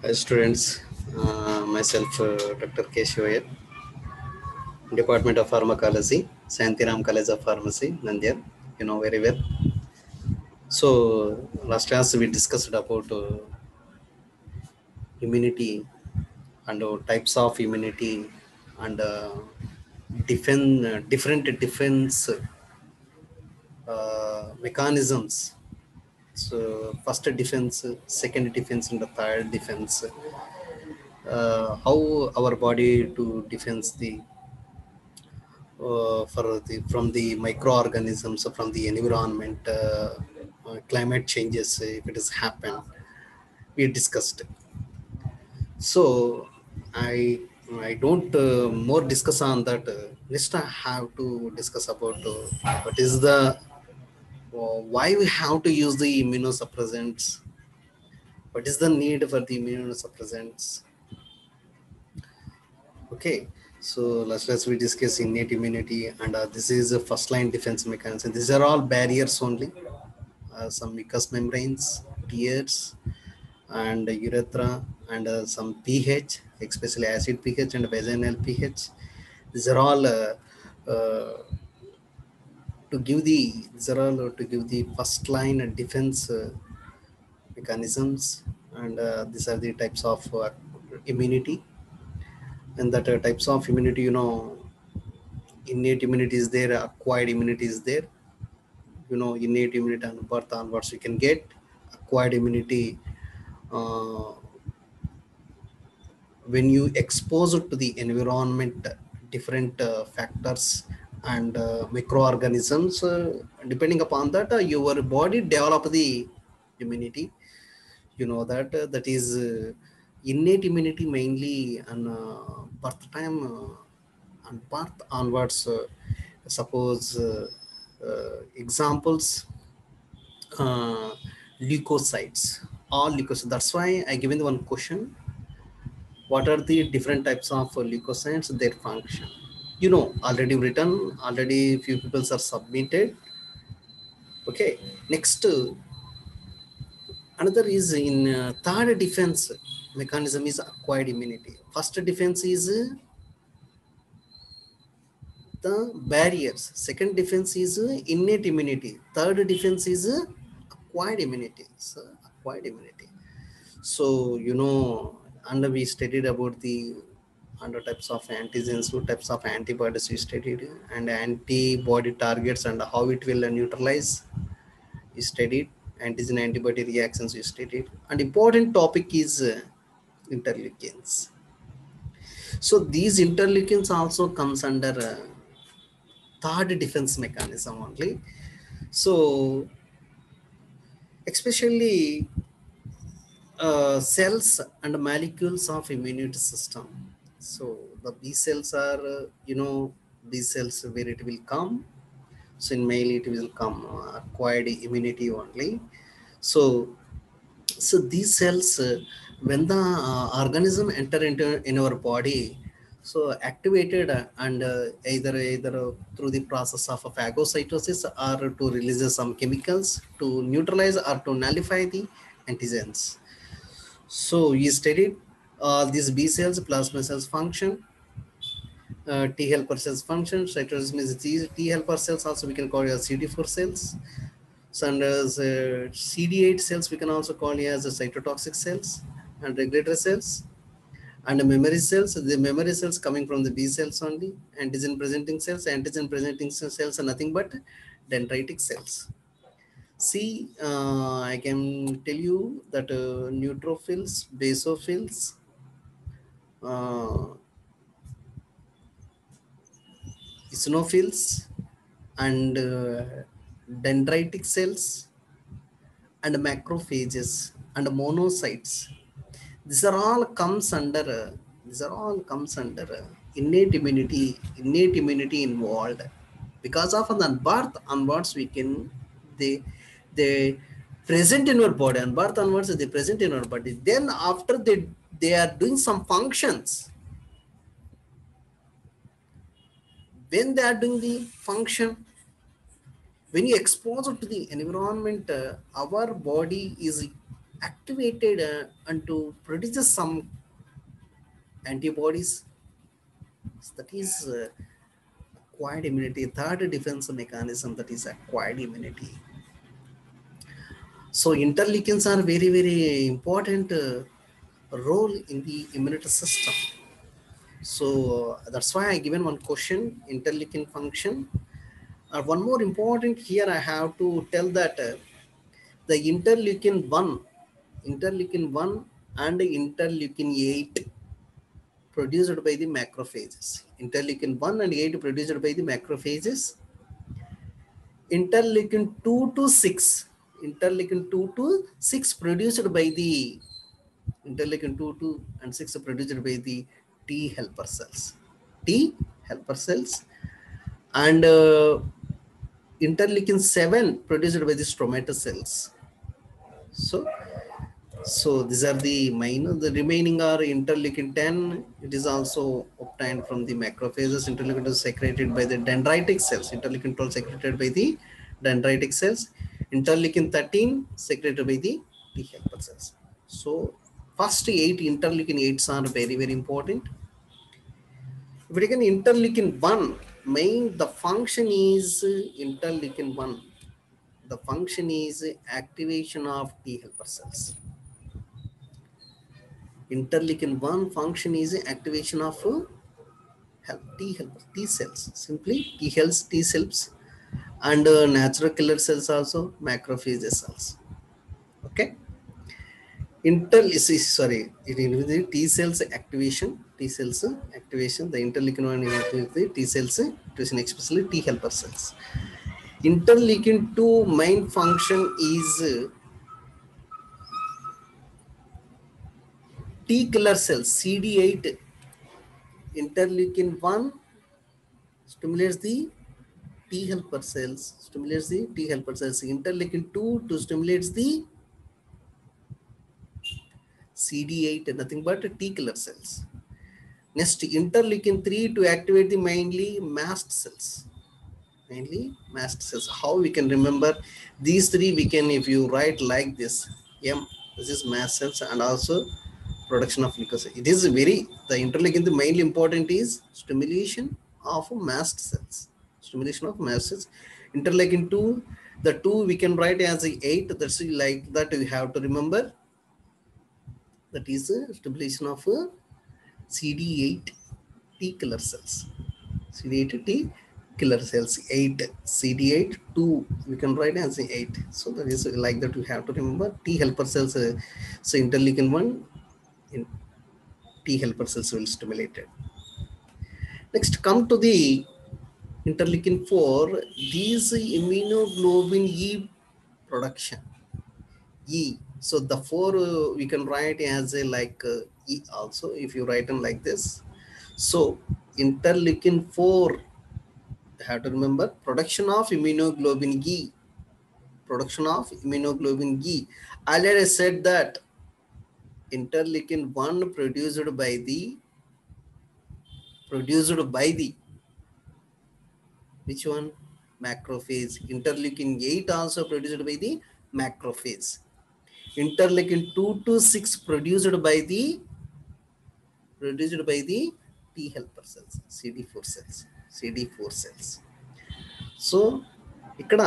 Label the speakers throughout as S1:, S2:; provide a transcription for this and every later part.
S1: Hi students, myself Dr. Keshavaya, Department of Pharmacology, Santiram College of Pharmacy, Nandyar, you know very well. So last class we discussed about immunity and types of immunity and different defense mechanisms. So first defense, second defense and the third defense. How our body to defense the from the microorganisms from the environment climate changes if it has happened we discussed. So I don't more discuss on that. Next I have to discuss about what is the why we have to use the immunosuppressants, what is the need for the immunosuppressants. Okay, so let's we discuss innate immunity and this is a first line defense mechanism. These are all barriers only. Some mucous membranes, tears, and urethra, and some pH, especially acid pH and vaginal pH. These are all to give the these are all to give the first line defense mechanisms, and these are the types of immunity. And that types of immunity, innate immunity is there, acquired immunity is there. Innate immunity and birth onwards you can get. Acquired immunity uh, when you expose it to the environment, different factors and microorganisms, depending upon that your body develop the immunity. You know that that is innate immunity mainly on birth time and birth onwards. Suppose examples, uh, leukocytes, all leukocytes. That's why I given the one question: what are the different types of leukocytes, their function. Already written, already few people are submitted. Okay, next another is in third defense mechanism is acquired immunity. First defense is the barriers, second defense is innate immunity, third defense is acquired immunity. So acquired immunity. So and we studied about the under types of antigens, two types of antibodies we studied, and antibody targets and how it will neutralize we studied, antigen antibody reactions we studied, and important topic is interleukins. So these interleukins also comes under third defense mechanism only. So especially cells and molecules of immunity system. So the B cells are, B cells where it will come. So in male it will come acquired immunity only. So these cells, when the organism enter into in our body, so activated and either through the process of phagocytosis or to release some chemicals to neutralize or to nullify the antigens. So we studied these B cells, plasma cells function, T helper cells function, cytosis means T helper cells also we can call as CD4 cells. So and as CD8 cells we can also call as cytotoxic cells and regulatory cells. And the memory cells, the memory cells coming from the B cells only. Antigen presenting cells are nothing but dendritic cells. See, I can tell you that neutrophils, basophils, uh, eosinophils, and dendritic cells, and macrophages, and monocytes. These are all comes under innate immunity involved. Because of the birth onwards we can, they present in our body, and birth onwards they present in our body. Then after they are doing some functions. When they are doing the function, when you expose it to the environment, our body is activated and to produce some antibodies. That is acquired immunity. Third defense mechanism, that is acquired immunity. So interleukins are very, very important role in the immunity system. So that's why I given one question, interleukin function. One more important here, I have to tell that the interleukin 1 and interleukin 8 produced by the macrophages. Interleukin 1 and 8 produced by the macrophages. Interleukin 2 to 6. Interleukin 2 to 6 produced by the interleukin 2 to and 6 produced by the T helper cells. T helper cells. And interleukin 7 produced by the stromatic cells. So these are the minor. The remaining are interleukin 10. It is also obtained from the macrophages. Interleukin 2 is secreted by the dendritic cells. Interleukin 12 secreted by the dendritic cells. Interleukin 13 secreted by the T helper cells. So first 8 interleukin 8s are very, very important. If we take an interleukin 1, the function is interleukin 1. The function is activation of T helper cells. Interleukin 1 function is activation of T cells, simply T cells, and natural killer cells also, macrophages cells. Okay. It is the T cells activation. The interleukin 1 activates the T cells activation, especially T helper cells. Interleukin 2 main function is T killer cells, CD8. Interleukin 1 stimulates the T helper cells, Interleukin 2 to stimulates the CD8, nothing but T killer cells. Next, interleukin 3 to activate the mainly mast cells. How we can remember these three? We can, if you write like this, this is mast cells, and also production of leukocytes. It is the interleukin, the mainly important is stimulation of mast cells. Interleukin 2, the 2 we can write as 8. That's like that you have to remember. That is stimulation of CD8 T killer cells. CD8 T killer cells. 8 CD8 2 we can write as 8. So that is like that you have to remember. T helper cells. So interleukin 1 in T helper cells will stimulate it. Next, come to the interleukin 4. These immunoglobulin E production. E. So the 4 we can write as a like E also, if you write them like this. So interleukin 4, you have to remember production of immunoglobulin E. Earlier I said that interleukin 1 produced by the which one? Macrophage. Interleukin 8 also produced by the macrophage. Interleukin 2 to 6 produced by the T helper cells, CD4 cells. So ఇక్కడ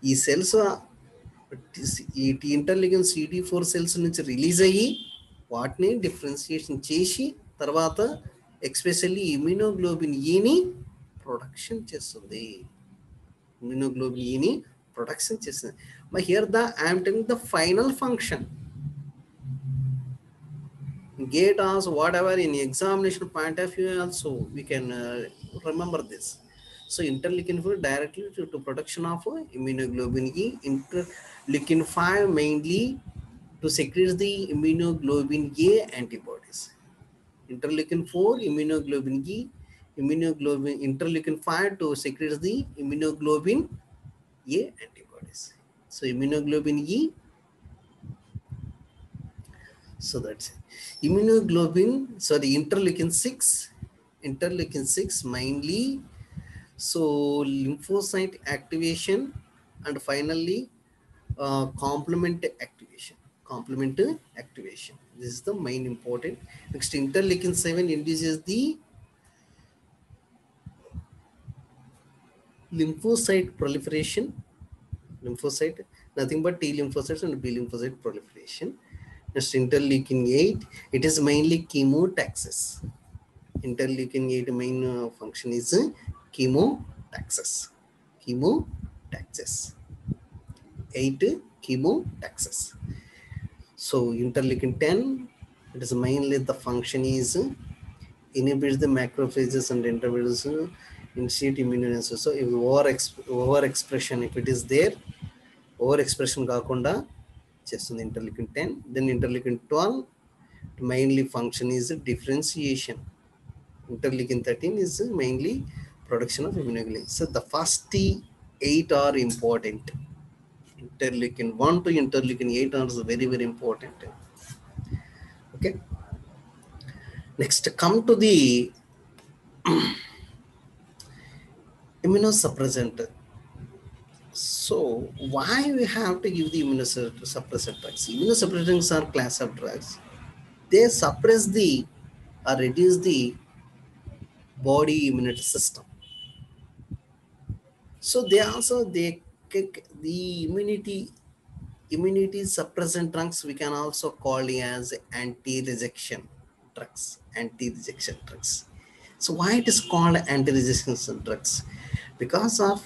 S1: ఈ cells ఈ ఇంటర్లిగన్ CD4 cells నుంచి release అయ్యి వాటిని differentiation చేసి తర్వాత especially immunoglobulin ఈని production చేస్తుంది. But here I am telling the final function. Gate also, whatever in examination point of view also we can remember this. So interleukin 4 directly to production of immunoglobulin E. Interleukin 5 mainly to secrete the immunoglobulin A antibodies. Interleukin 4 immunoglobulin E, interleukin 5 to secrete the immunoglobulin A antibodies. So immunoglobulin E. So that's it. Interleukin 6 mainly, so lymphocyte activation, and finally complement activation. Complement activation. This is the main important. Next, interleukin 7 induces the lymphocyte proliferation. Lymphocyte, nothing but T lymphocytes and B lymphocyte proliferation. Next, interleukin 8, it is mainly chemotaxis. Interleukin 8 main function is chemotaxis. Chemotaxis. 8 chemotaxis. So interleukin 10, it is mainly the function is inhibits the macrophages and intervenes initiate immunogenesis. So if overexpression, if it is there, overexpression కాకుండా చేస్తుంది interleukin 10. Then interleukin 12 mainly function is differentiation. Interleukin 13 is mainly production of immunoglobulin. So the first 8 are important. Interleukin 1 to interleukin 8 are very, very important. Okay. Next, come to the immunosuppressant. So why we have to give the immunosuppressant drugs? Immunosuppressants are class of drugs. They suppress the or reduce the body immunity system. So they kick the immunity suppressant drugs. We can also call it as anti-rejection drugs. Anti-rejection drugs. So why it is called anti-rejection drugs? Because of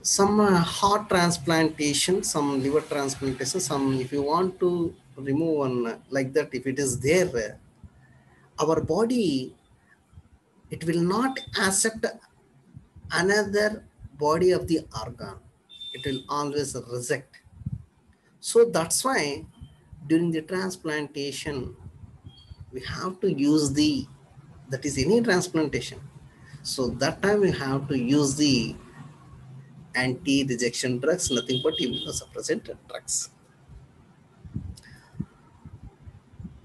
S1: some heart transplantation, some liver transplantation, some if you want to remove one like that, if it is there, our body, it will not accept another body of the organ. It will always reject. So that's why during the transplantation, we have to use that is any transplantation. So that time we have to use the anti-rejection drugs, nothing but immunosuppressant drugs.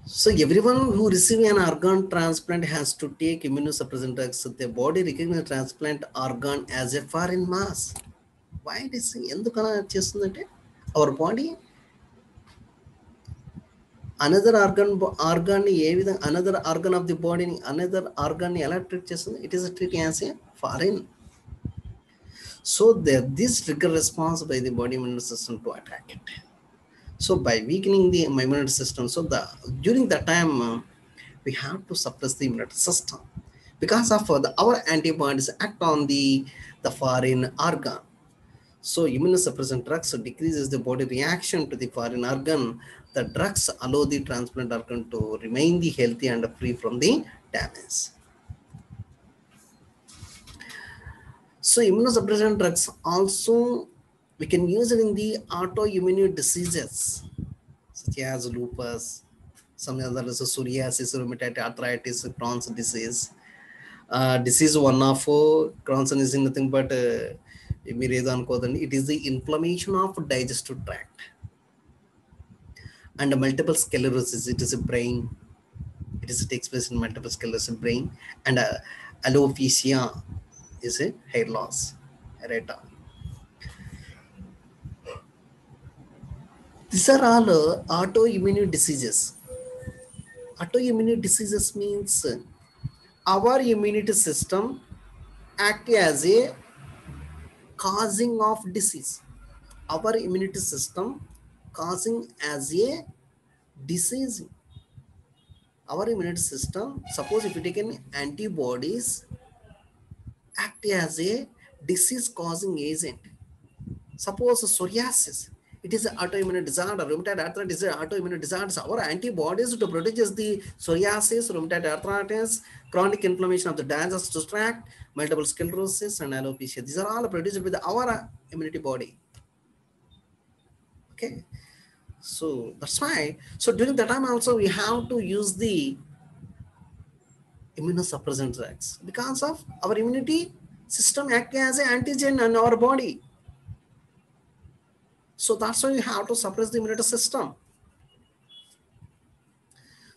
S1: So everyone who receive an organ transplant has to take immunosuppressant drugs. So the body recognizes transplant organ as a foreign mass. Why it is ఎందుకలా చేస్తుందంటే our body another organ ఏ విధంగా another organ of the body another organ ని ఎలా treat చేస్తుంది? It is treated as a foreign. So this trigger response by the body immune system to attack it. So by weakening the immune system, so during that time we have to suppress the immune system because of our antibodies act on the foreign organ. So immunosuppressant drugs decreases the body reaction to the foreign organ. The drugs allow the transplant organ to remain the healthy and free from the damage. So immunosuppressant drugs also we can use it in the autoimmune diseases such as lupus, some others psoriasis, rheumatoid arthritis, Crohn's disease. Disease one of Crohn's is nothing but it is the inflammation of digestive tract. And multiple sclerosis, it is a brain. It takes place in multiple sclerosis brain. And alopecia is a hair loss. Right. These are all autoimmune diseases. Autoimmune diseases means our immunity system act as a causing of disease. Our immunity system causing as a disease. Our immunity system, suppose if you take an antibodies, act as a disease causing agent. Suppose psoriasis, it is an autoimmune disorder. Rheumatoid arthritis is an autoimmune disorder. Our antibodies to protect the psoriasis, rheumatoid arthritis, chronic inflammation of the digestive tract, multiple sclerosis, and alopecia. These are all produced with our immunity body. Okay. So that's why. So during that time also we have to use the immunosuppressant drugs because of our immunity system acting as an antigen in our body. So that's why we have to suppress the immunity system.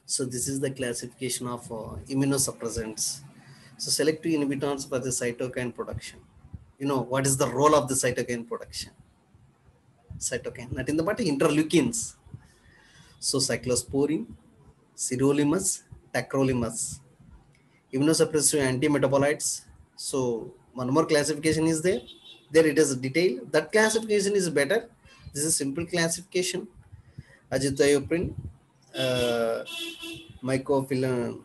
S1: So this is the classification of immunosuppressants. So selective inhibitors for the cytokine production. You know what is the role of the cytokine production? cytokine, nothing but interleukins. So cyclosporin, sirolimus, tacrolimus, immunosuppressive antimetabolites. So one more classification is there. There it is detailed. That classification is better. This is simple classification. Azithromycin, uh, mycophenol,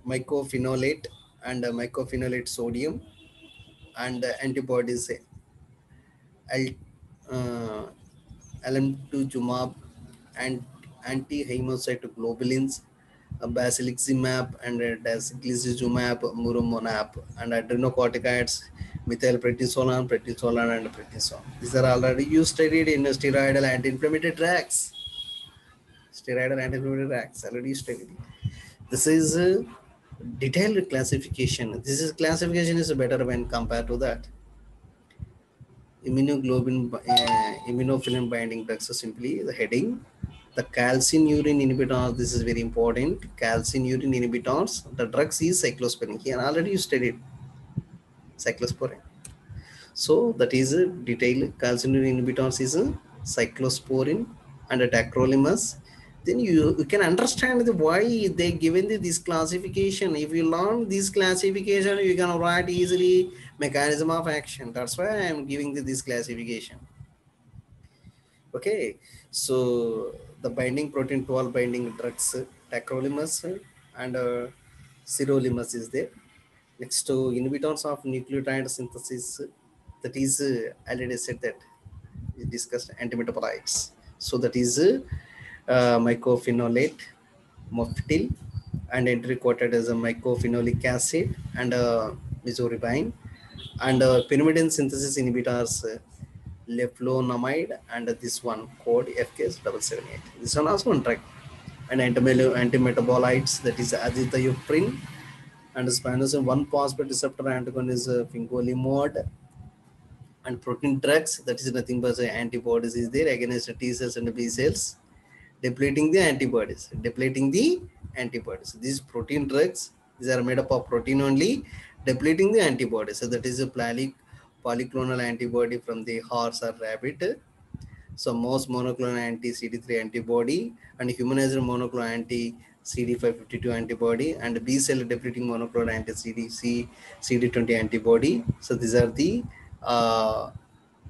S1: mycophenolate, and mycophenolate sodium, and antibodies L, uh, alemtuzumab and anti-hemocyte globulins, basiliximab and dasiglisumab, murumonab, and adrenocorticoids, methylprednisolone, prednisolone, and prednisone. These are already used studied in steroidal anti-inflammatory drugs. Steroidal anti-inflammatory drugs already studied. This is a detailed classification. This is classification is better when compared to that. Immunoglobulin, immunophilin binding drugs. So simply the heading, the calcineurin inhibitors. This is very important. Calcineurin inhibitors. The drugs is cyclosporin. Here already you studied cyclosporin. So that is a detailed. Calcineurin inhibitors is a cyclosporin and a tacrolimus. Then you can understand the why they given this classification. If you learn this classification, you can write easily mechanism of action. That's why I am giving this classification. Okay, so the binding protein 12 binding drugs, tacrolimus and sirolimus is there. Next to inhibitors of nucleotide synthesis, that is already said that we discussed antimetabolites. So that is mycophenolate, mofetil, and entry quoted as a mycophenolic acid and mesoribine, and pyrimidine synthesis inhibitors, leflunomide, and this one code FKS778. This one also one drug. And antimetabolites, that is azithromycin, and spinosine 1 phosphate receptor antagonist, fingolimod, and protein drugs, that is nothing but antibodies is there against T cells and B cells, depleting the antibodies. These protein drugs, these are made up of protein only, depleting the antibodies. So that is a polyclonal antibody from the horse or rabbit. So most monoclonal anti-CD3 antibody and humanized monoclonal anti-CD552 antibody and B cell depleting monoclonal anti-CDC CD20 antibody. So these are the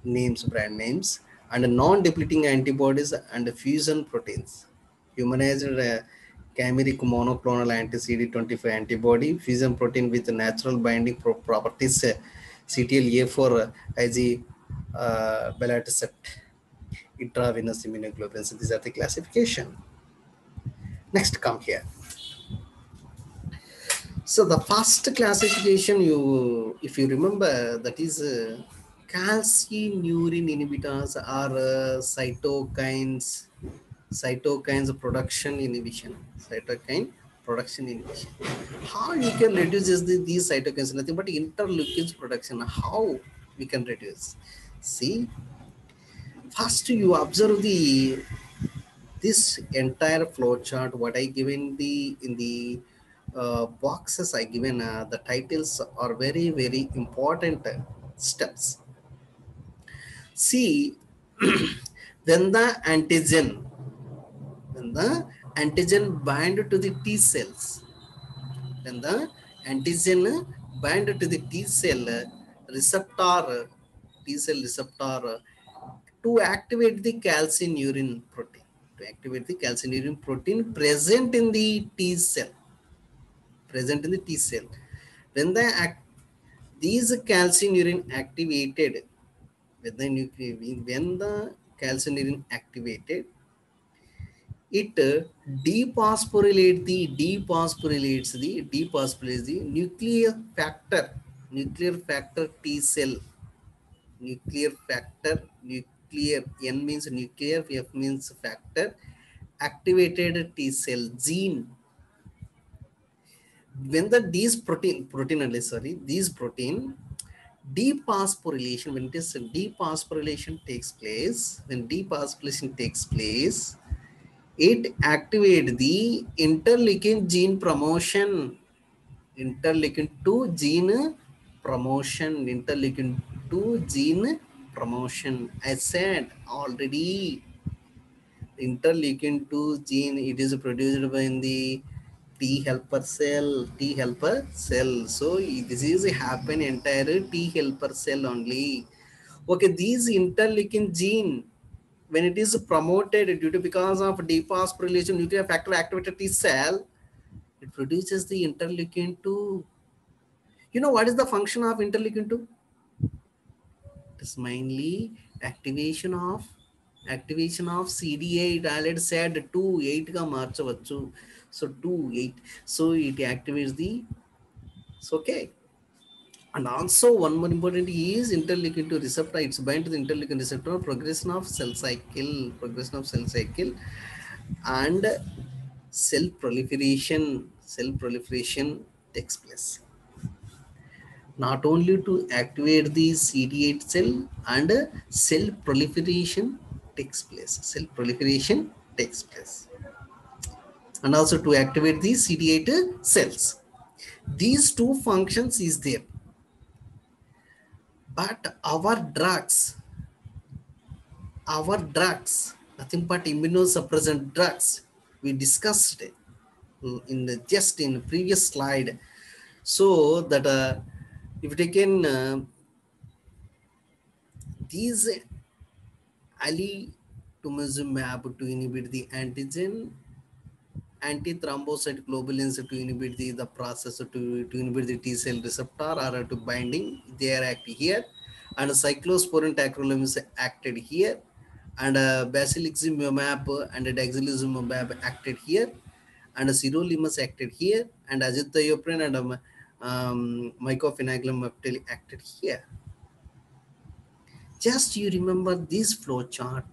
S1: names, brand names, and non-depleting antibodies and fusion proteins. Humanized chimeric monoclonal anti-CD25 antibody, fusion protein with natural binding properties, CTLA4 IG belatacept, intravenous immunoglobulins. These are the classification. Next, come here. So the first classification, if you remember, that is calcineurin inhibitors are cytokines production inhibition. How you can reduce these cytokines? Nothing but interleukins production. How we can reduce? See, first you observe this entire flow chart. What I given in the boxes I given, the titles are very important steps. See, when the antigen bind to the T cells, when the antigen bind to the T cell receptor, to activate the calcineurin protein, present in the T cell, when these calcineurin activated, when the calcineurin activated, it dephosphorylates the nuclear factor T cell, nuclear, N means nuclear, F means factor, activated T cell gene. When these protein dephosphorylation, when dephosphorylation takes place, it activates the interleukin gene promotion, interleukin 2 gene promotion. I said already, interleukin 2 gene, it is produced by the T helper cell, T helper cell. So this is happen entire T helper cell only. Okay, these interleukin gene, when it is promoted due to because of dephosphorylation nuclear factor activated T cell, it produces the interleukin 2. You know what is the function of interleukin 2? It is mainly activation of CD8. Already said 2 8 ga marchavachu. So 2 8. So it activates the, so okay. And also one more important is interleukin 2 receptor. It's bind to the interleukin receptor, progression of cell cycle, and cell proliferation takes place. Not only to activate the CD8 cell, and cell proliferation takes place. And also to activate the CD8 cells. These two functions is there. But nothing but immunosuppressant drugs, we discussed in the just in the previous slide. So that if they can these alitumizumab to inhibit the antithrombocyte globulins to inhibit the process to inhibit the T cell receptor or to binding, they are acting here, and cyclosporin tacrolimus acted here, and basiliximab and daxilizumab acted here, and sirolimus acted here, and azithromycin and mycophenolate acted here. Just you remember this flow chart.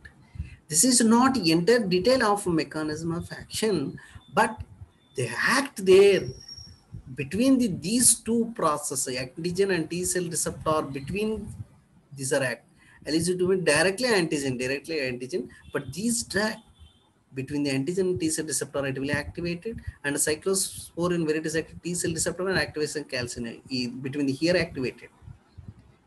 S1: This is not entire detail of mechanism of action, but they act there between these two processes, antigen and T cell receptor. Between these are act. Eligible directly antigen, but these track between the antigen and T cell receptor it will activated, and cyclosporin where it is active T cell receptor and activation calcium between the here activated.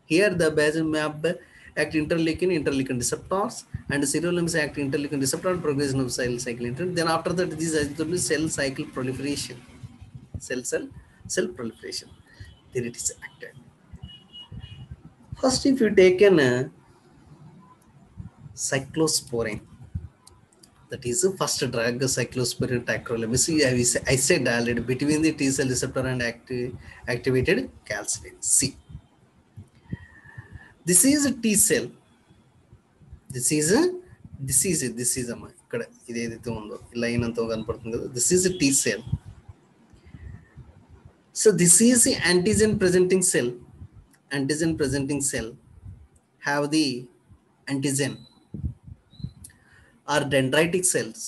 S1: Here the bazimab act interleukin receptors, and sirolimus act interleukin receptor and progression of cell cycle. Then after that, this is cell cycle proliferation, cell proliferation. Then it is acted. First, if you take an cyclosporin, that is the first drug, cyclosporin tacrolimus. I said already between the T cell receptor and activated calcium. See, this is a T cell. This is అమ్మా ఇక్కడ ఇది ఏదైతే ఉందో line అంతా కనపడుతుంది కదా, this is T cell. So this is antigen presenting cell have the antigen or dendritic cells.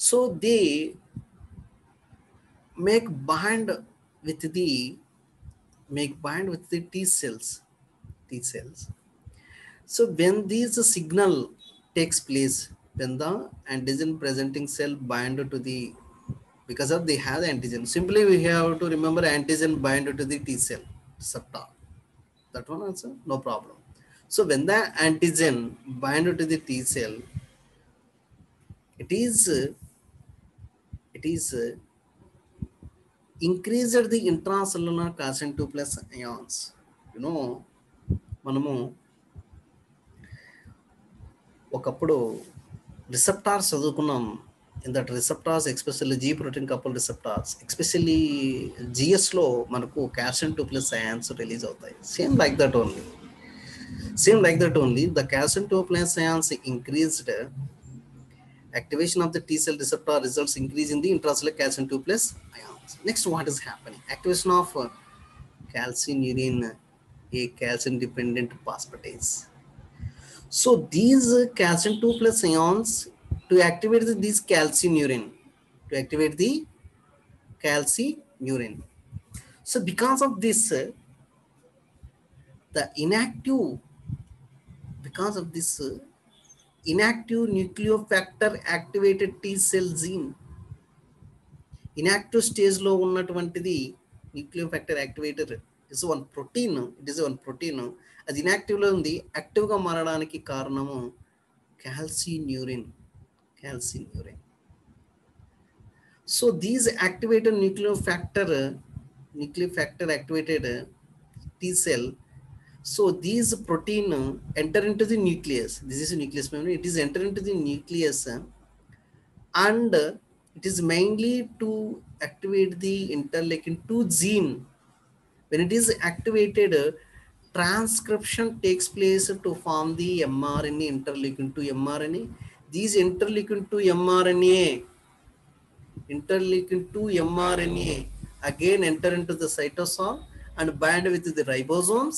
S1: So they make bind with the T cells. So when this signal takes place, when the antigen presenting cell bind to the, because of they have the antigen, simply we have to remember antigen bind to the T cell receptor. That one also no problem. So when the antigen bind to the T cell, it is increased the intracellular calcium 2 plus ions. You know, మనము ఒకప్పుడు receptors చదువుకున్నాం. In that receptors especially G protein couple receptors, especially జిఎస్లో మనకు calcium 2 plus ions release అవుతాయి. Same like that only the calcium 2 plus ions increased activation of the T cell receptor results increase in the intracellular calcium 2 plus ions. Next, what is happening? Activation of calcineurin, a calcium dependent phosphatase. So these calcium 2 plus ions to activate this calcineurin, So because of this, the inactive nucleofactor activated T cell gene, inactive stage లో ఉన్నటువంటిది nuclear factor activator is one protein. It is one protein. అది ఇన్యాక్టివ్లో ఉంది, యాక్టివ్గా మారడానికి కారణము calcineurin. calcineurin. So these activated nuclear factor activated T cell. So these protein enter into the nucleus. This is a nucleus membrane. It is enter into the nucleus, and it is mainly to activate the interleukin 2 gene. When it is activated, transcription takes place to form the mRNA, interleukin 2 mRNA. These interleukin 2 mRNA again enter into the cytosol and bind with the ribosomes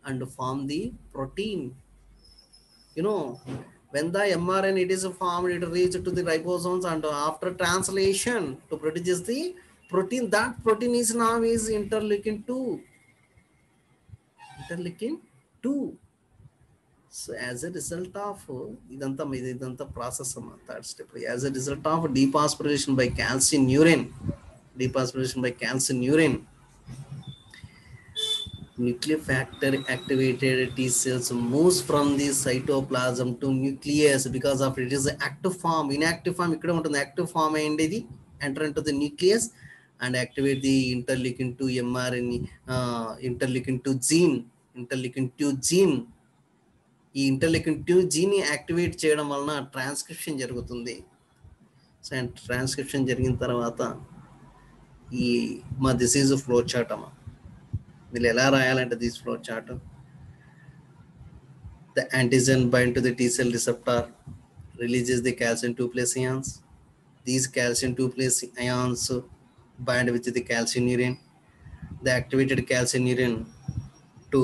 S1: and form the protein. You know, when the mRNA it is formed, it reaches to the ribosomes, and after translation to produce the protein, that protein is now is interleukin 2. Interleukin 2. So as a result of idanta process third step, as a result of dephosphorylation by calcineurin, nuclear factor activated T cells moves from the cytoplasm to nucleus because of it is an active form. Inactive form ikkada untundi, active form ayindedi enter into the nucleus and activate the interleukin 2 mRNA, interleukin 2 gene. ఈ ఇంటర్లెకిన్ 2 జీని activate చేయడం వలన transcription జరుగుతుంది. So transcription జరిగిన తర్వాత ఈ మా disease flow chart అమ్మా, వీళ్ళు ఎలా రాయాలంటే this flow chart, the antigen bind to the T cell receptor, releases the calcium 2 plus ions. These calcium 2 plus ions bind with the calcineurin. The activated calcineurin to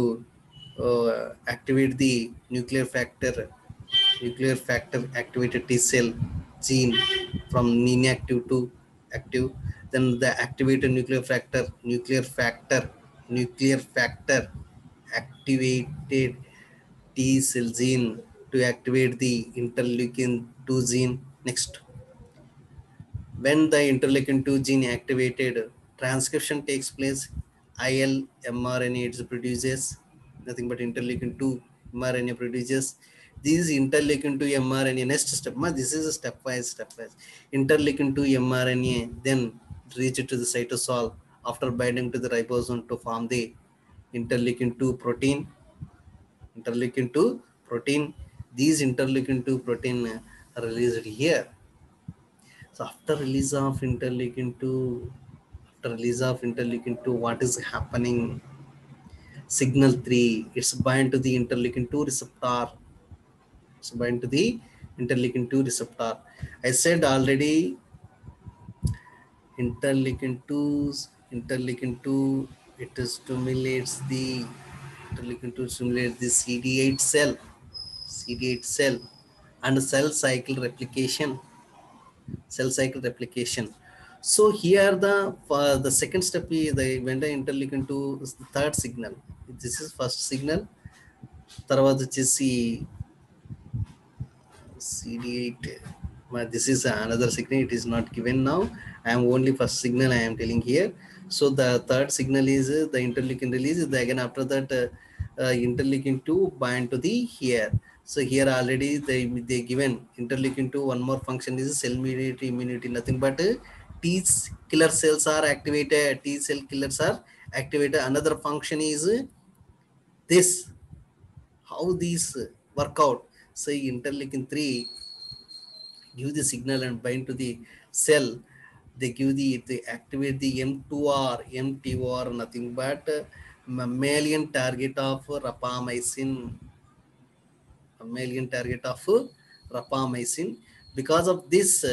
S1: activate the nuclear factor activated T cell gene from inactive to active. Then the activated nuclear factor activated T cell gene to activate the interleukin 2 gene. Next, when the interleukin 2 gene activated, transcription takes place. IL mRNA it produces, nothing but interleukin 2 mRNA produces. These interleukin 2 mRNA, next step, this is a stepwise. Interleukin 2 mRNA then reach it to the cytosol after binding to the ribosome to form the interleukin 2 protein. These interleukin 2 protein are released here. So after release of interleukin 2, what is happening? Signal 3, it's bind to the interleukin 2 receptor. I said already, interleukin 2 it stimulates the CD8 cell and cell cycle replication. So here the second step is when the interleukin 2 is the third signal. This is first signal. తర్వాత వచ్చేసి CD8. This is another signal. It is not given now. I am only first signal I am telling here. So the third signal is the interleukin release. Again after that interleukin 2 bind to the here. So here already they given interleukin 2. One more function is cell mediated immunity. Nothing but T killer cells are activated. T cell killers are activated. Another function is this. How these work out? So interleukin 3 give the signal and bind to the cell. They activate the MTOR, nothing but mammalian target of rapamycin. Because of this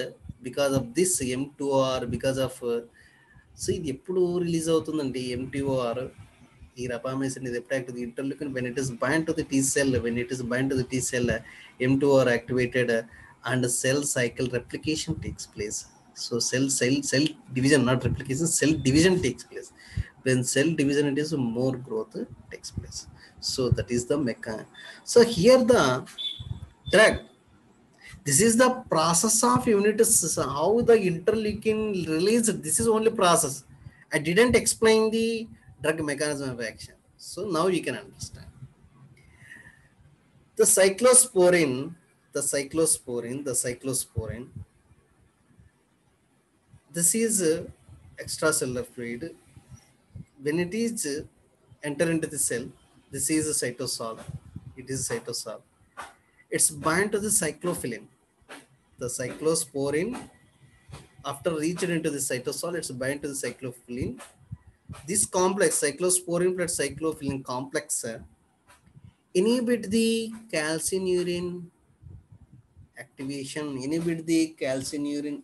S1: M2R, because of so ఇది ఎప్పుడు release అవుతుందండి MTOR? ఈ rapamycin is attacked to the interleukin when it is bind to the T cell. M2R activated and cell cycle replication takes place. So cell division, not replication, cell division takes place. When cell division, it is more growth takes place. So that is the mechanism. So here the drug, this is the process of immunity. How the interleukin release, this is only process. I didn't explain the drug mechanism of action. So now you can understand. The cyclosporin, the cyclosporin, this is extracellular fluid. When it is enter into the cell, this is a cytosol. It is cytosol. It's bind to the cyclophilin. The cyclosporin, after reaching into the cytosol, it's bind to the cyclophilin. This complex, cyclosporin plus cyclophilin complex, inhibit the calcineurin activation, inhibit the calcineurin.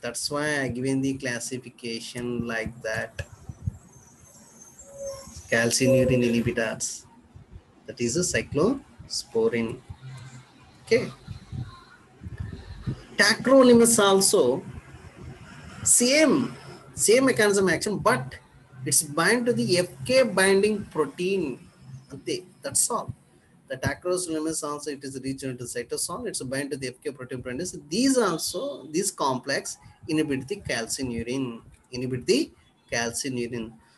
S1: That's why I given the classification like that. Calcineurin inhibitors. That is a cyclosporin. Okay. Tacrolimus also same same mechanism action, but it's bind to the FK binding protein. That's all. The tacrolimus also it is reached into cytosol. It's bind to the FK protein proteins. These also this complex inhibit the calcineurin,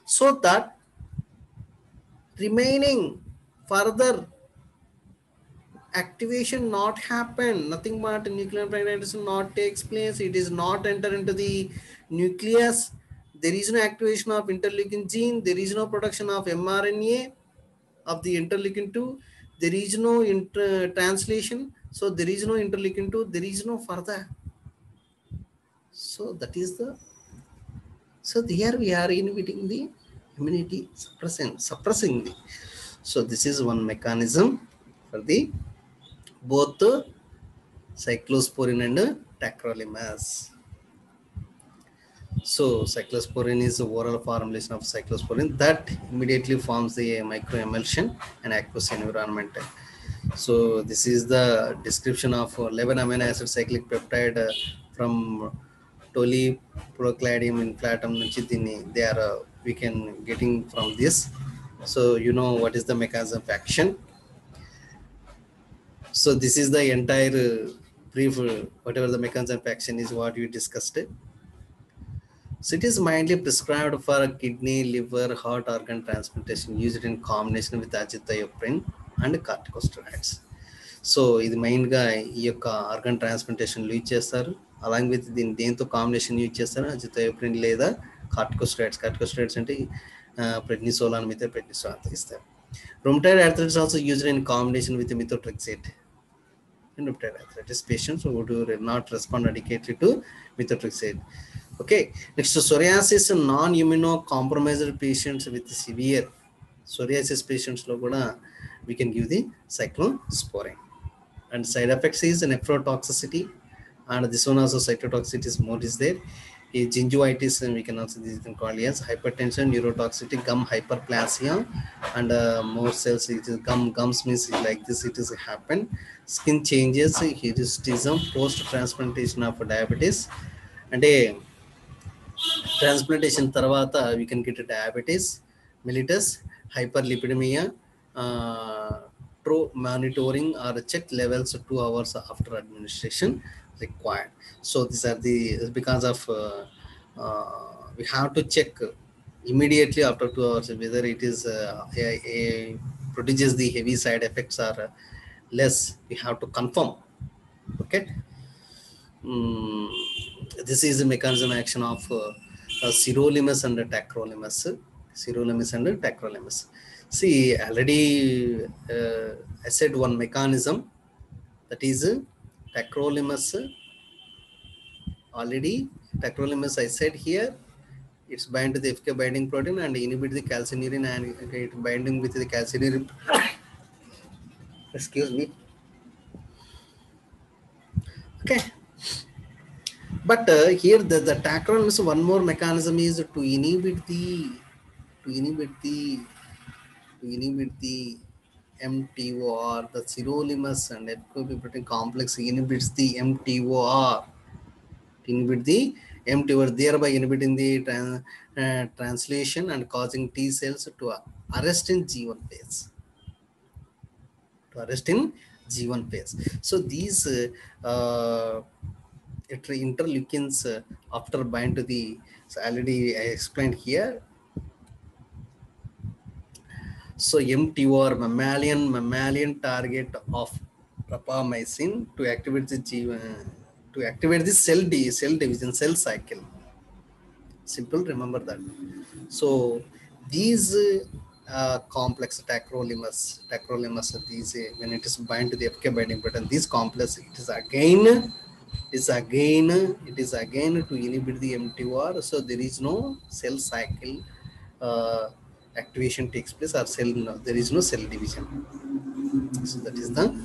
S1: so that remaining further activation not happen, nothing but nuclear fragmentation not takes place, it is not enter into the nucleus, there is no activation of interleukin gene, there is no production of mRNA of the interleukin 2, there is no translation, so there is no interleukin 2, there is no further. So that is the, so here we are inhibiting the immunity suppressing the, so this is one mechanism for the both cyclosporin and tacrolimus. So cyclosporin is the oral formulation of cyclosporin that immediately forms the microemulsion and aqueous environment. So this is the description of 11 amino acid cyclic peptide from toluene inflatum nunchi దీన్ని they are we can getting from this. So you know what is the mechanism of action. So this is the entire brief, whatever the mechanism of action is what we discussed. So it is mainly prescribed for kidney, liver, heart organ transplantation used in combination with azithromycin and corticosteroids. So ఇది మెయిన్గా ఈ యొక్క organ ట్రాన్స్ప్లాంటేషన్లు use చేస్తారు, along with దీని దేంతో combination use చేస్తారు, azithromycin లేదా corticosteroids అంటే ప్రెడ్నిసోలాన్ మీద ప్రెడ్నిసోలాన్ ఇస్తారు. rheumatoid arthritis also used in combination with methotrexate in rheumatoid arthritis patients who do not respond adequately to methotrexate. Okay, next to psoriasis, non-immunocompromised patients with severe psoriasis patients lo kuda we can give the cyclosporin. And side effects is nephrotoxicity, and this one also cytotoxicity is more is there. Gingivitis, we can also this is called as hypertension, neurotoxicity, gum hyperplasia, and more cells. It is gums means like this. It is happen. Skin changes, hirsutism, post transplantation of diabetes, and a transplantation tarvata we can get diabetes mellitus, hyperlipidemia, through monitoring or check levels 2 hours after administration required. So these are the, because of we have to check immediately after 2 hours whether it is produces the heavy side effects or less, we have to confirm. Okay. This is the mechanism action of sirolimus and tacrolimus. See, already I said one mechanism, that is tacrolimus. Already tacrolimus I said here, it's bind to the FK binding protein and inhibit the calcineurin, and it binding with the calcineurin. Excuse me. Okay. But here the tacrolimus, one more mechanism is to inhibit the mTOR, the sirolimus and FKB protein complex inhibits the mTOR, thereby inhibiting the translation and causing T cells to arrest in G1 phase. So these it interleukins after bind to the, so already I explained here. So MTOR, mammalian target of rapamycin to activate the cell division, cell cycle. Simple, remember that. So these complex tacrolimus, these when it is bind to the FK binding protein, this complex it is again to inhibit the MTOR. So there is no cell cycle uh, activation takes place, or there is no cell division. So that is the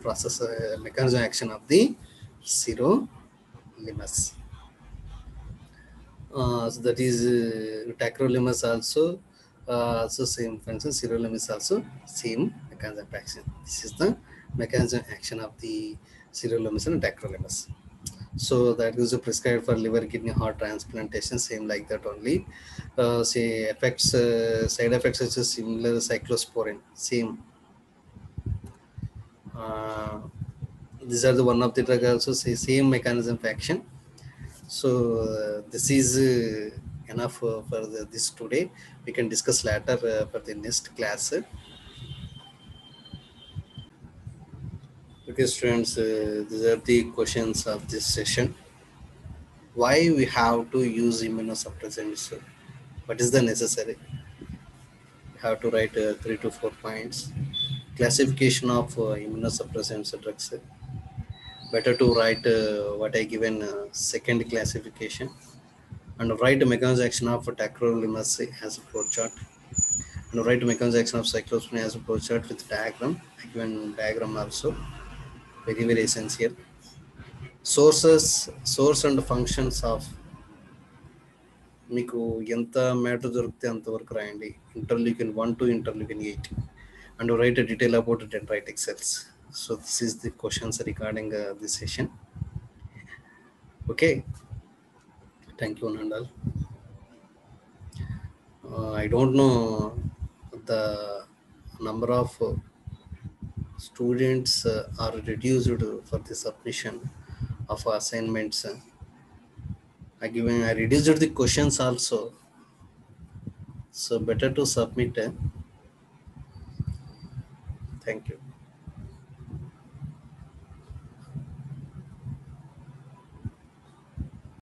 S1: process, mechanism action of the sirolimus. So that is tacrolimus also same function. Sirolimus also same mechanism of action. This is the mechanism action of the sirolimus and tacrolimus. So that is prescribed for liver, kidney, heart transplantation. Same like that only. Say effects, side effects such as similar cyclosporin. Same. Uh, these are the one of the drug also say same mechanism of action. So this is enough for this today. We can discuss later for the next class. Okay, students, these are the questions of this session. Why we have to use immunosuppressants? What is the necessary? We have to write 3 to 4 points. Classification of immunosuppressants drugs. Better to write what I given second classification, and write the mechanism action of tacrolimus as a flowchart. And write mechanism action of cyclosporin as a flowchart with diagram. I given diagram also very essential. Source and functions of, మీకు ఎంత matter దొరికితే అంతవరకు రాయండి. Interleukin 1 to interleukin 8, and write a detail about dendritic cells. So this is the questions regarding this session. Okay, thank you, Nandal. I don't know the number of students are reduced for the submission of assignments. I reduced the questions also, so better to submit. Thank you.